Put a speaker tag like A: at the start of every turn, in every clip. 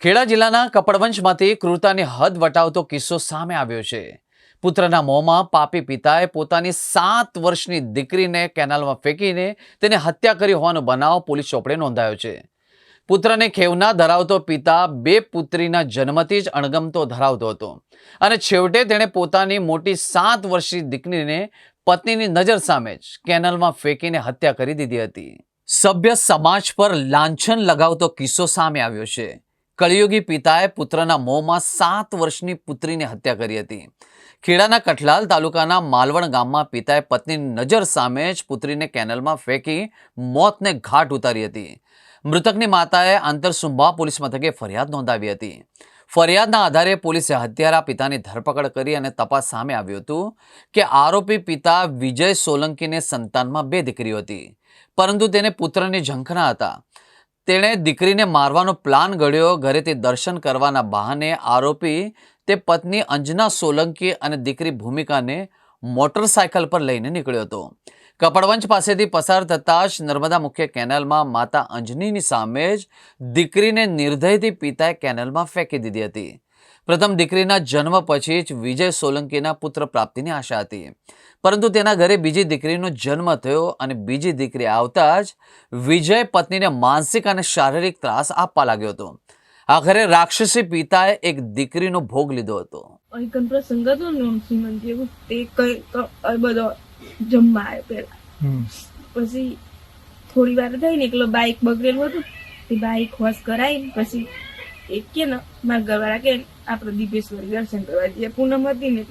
A: ખેડા જિલ્લાના કપડવંશમાંથી ક્રૂરતાની હદ વટાવતો કિસ્સો સામે આવ્યો છે। પુત્રના મોંમાં પાપી પિતાએ પોતાની 7 વર્ષની દીકરીને કેનાલમાં ફેંકીને તેને હત્યા કરી હોવાનો બનાવ પોલીસ ચોપડે નોંધાયો છે। પુત્રને ખેવના ધરાવતો પિતા 2 પુત્રીના જન્મથી જ અણગમતો ધરાવતો હતો અને છેવટે તેણે પોતાની મોટી 7 વર્ષની દીકરીને પત્નીની નજર સામે જ કેનાલમાં ફેંકીને હત્યા કરી દીધી હતી। સભ્ય સમાજ પર લાંછન લગાવતો કિસ્સો સામે આવ્યો છે। કળિયુગી પિતાએ પુત્રના મોંમાં 7 વર્ષની પુત્રીને હત્યા કરી હતી। ખેડાના કઠલાલ તાલુકાના માલવણ ગામમાં પિતાએ પત્નીની નજર સામે જ પુત્રીને કેનાલમાં ફેંકી મોતને ઘાટ ઉતારી હતી। મૃતકની માતાએ આંતરસુંબા પોલીસ મથકે ફરિયાદ નોંધાવી હતી। ફરિયાદના આધારે પોલીસે હત્યારા પિતાની ધરપકડ કરી અને તપાસ સામે આવ્યું હતું કે આરોપી પિતા વિજય સોલંકીને સંતાનમાં 2 દીકરીઓ હતી, પરંતુ તેને પુત્રની ઝંખના હતા। તેણે દીકરીને મારવાનો પ્લાન ઘડ્યો। ઘરેથી દર્શન કરવાના બહાને આરોપી તે પત્ની અંજના સોલંકી અને દીકરી ભૂમિકાને મોટરસાયકલ પર લઈને નીકળ્યો હતો। કપડવંશ પાસેથી પસાર થતા જ નર્મદા મુખ્ય કેનાલમાં માતા અંજનીની સામે જ દીકરીને નિર્દયથી પિતાએ કેનાલમાં ફેંકી દીધી હતી। પ્રથમ દીકરીના જન્મ પછી જ વિજય સોલંકીના પુત્ર પ્રાપ્તિની આશા હતી, પરંતુ તેના ઘરે બીજી દીકરીનો જન્મ થયો અને બીજી દીકરી આવતા જ વિજય પત્નીને માનસિક અને શારીરિક ત્રાસ આપવા લાગ્યો હતો। આખરે રાક્ષસી પિતાએ એક દીકરીનો ભોગ લીધો હતો।
B: અહીં પ્રસંગ હતો ને શ્રીમંત જેવું તે કઈ બધો જમવા આવ્યો પેલા, પછી થોડી વાર થઈને એકલો બાઈક બગડેલું હતું, તે બાઈક વોશ કરાવી પછી એક કે ને મારા ઘરવાળા કે આપણે દીપેશ્વરી દર્શન કરવા જઈએ। પૂનમ હતી ને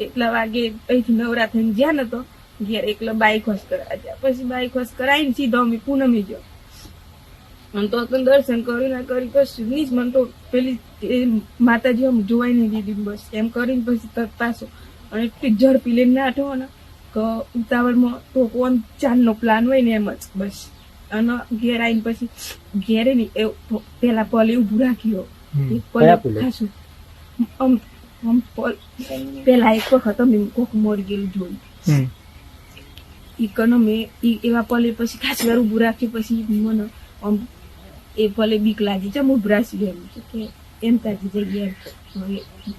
B: એટલા વાગે અહીંથી નવરા થઈને જ્યાં ને તો ઘેર એકલા બાઈક વોશ કરવા ગયા। પછી બાઈક વોશ કરાવીને સીધો અમે પૂનમી ગયો અને તો દર્શન કર્યું કરી કશું નહીં જ, મને તો પેલી માતાજી આમ જોવાય નહીં દીધી બસ એમ કરીને પછી પાછો અને એટલી ઝડપી લઈને નાઠો ને કે ઉતાવળમાં તો કોણ ચાંદનો પ્લાન હોય ને એમ જ બસ। અને ઘેર આવીને પછી ઘેરે નહીં પેલા પલે ઉભું રાખ્યો ખાસું પેલા એક વખત અમે કોક મરી ગયેલું જોયું ઈકનો મેં એવા પલે પછી ખાસી વાર ઉભું રાખ્યું। પછી મને આમ એ પલે બીક લાગી છે, હું ઉભરાશી એમ કે એમ તાજી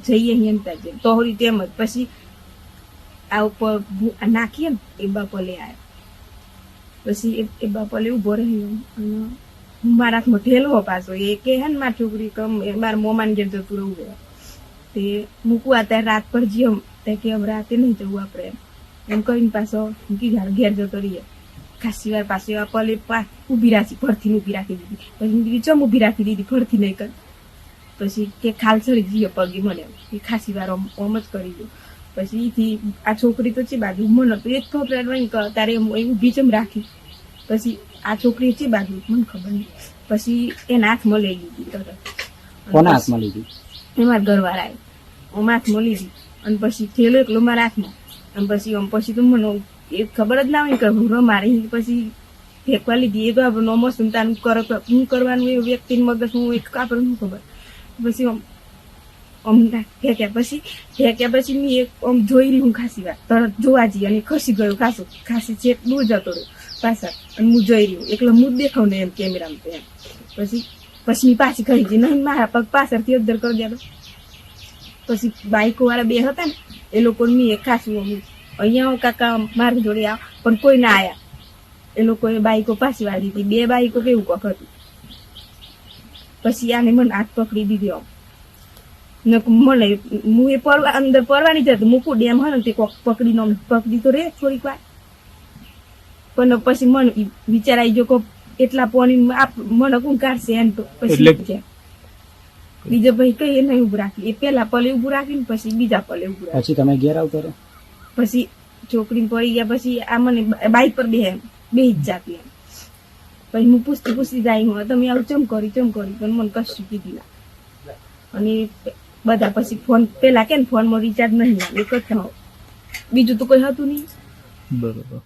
B: જઈએ એમ તાજી તો તેમ જ પછી આ ઉપર નાખીએ ને એ બાપલે આવ્યો। પછી એ બાપલે ઉભો રહ્યો અને મારા હાથમાં ઠેલો પાછો એ કે હે ને મારી છોકરી મારા મોમાને ઘેર જતું રહું તે મૂકવા ત્યારે રાત પર જેમ તે કે હવે રાતે નહીં જવું આપણે એમ કરીને પાછો મૂકી ઘેર જતો રહીએ। ખાસી વાર પાછી એવા પલે ઊભી રાખી ફરથી ઊભી રાખી દીધી, પછી ચમ ઊભી રાખી દીધી ફરથી નહીં કર, પછી કે ખાલ ચડી જઈએ પગે મને એ ખાસી વાર ઓમ જ કરી દઉં। પછી એથી આ છોકરી તો છે બાજુ મને તો એ જ ખબર નહીં કે તારે ઊભી ચમ રાખી, પછી આ છોકરી છે બાજુ મને ખબર નહીં, પછી એના હાથમાં લઈ લીધી તરત।
C: કોના હાથમાં લીધી?
B: એમાં ઘરવાળા આમ હાથમાં લીધી અને પછી થેલો એકલો મારા હાથમાં અને પછી તો મને એ ખબર જ ના હોય કે મારી પછી ફેંકવા લીધી। એ તો આપણે નોમો સંતાન શું કરવાનું એ વ્યક્તિની મગજ હું એક આપણે શું ખબર। પછી આમ ફેંક્યા પછી મેં એક આમ જોઈ રહી હું ખાસી વાર તરત જોવા જઈએ અને ખસી ગયો ખાસી છેક દૂર જતો રહ્યો પાછળ અને હું જોઈ રહ્યું એકલો હું જ દેખાવ ને એમ કેમેરામાં એમ। પછી મેં પાછી કહી હતી નહીં મારા પગ પાછળથી અદ્દર કરી દેતો। પછી બાઈકો વાળા 2 હતા ને એ લોકો મેં એક ખાસું અહીંયા કાકા મારી જોડે આવ પણ કોઈ ના આયા, એ લોકોએ બાઈકો પાછી વાળી દીધી, 2 બાઈકો કેવું કોક હતું। પછી આને મને હાથ પકડી દીધી મને હું એ અંદર પરવાની જતો મૂકું ડેમ હોય ને તે કોક પકડી તો રે થોડીક વાર, પણ પછી મને વિચાર આવી ગયો કે એટલા પોણી મને કોણ કાઢશે એમ તો પછી બીજો ભાઈ કઈ નહીં ઉભું રાખી, એ પેલા પલે ઉભું રાખીને પછી બીજા પલે ઉભું રાખી।
C: પછી તમે ઘેર આવતો રહ્યો?
B: પછી છોકરી પડી ગયા પછી આ મને બાઈક પર બે જ જાતી એમ। પછી હું પૂછતી જાય હું તમે આવું ચમ કરી પણ મને કશું કીધી ના। અને બધા પછી ફોન પેલા કે ફોનમાં રિચાર્જ નહીં એક જ બીજું તો કોઈ હતું નહીં।
C: બરોબર।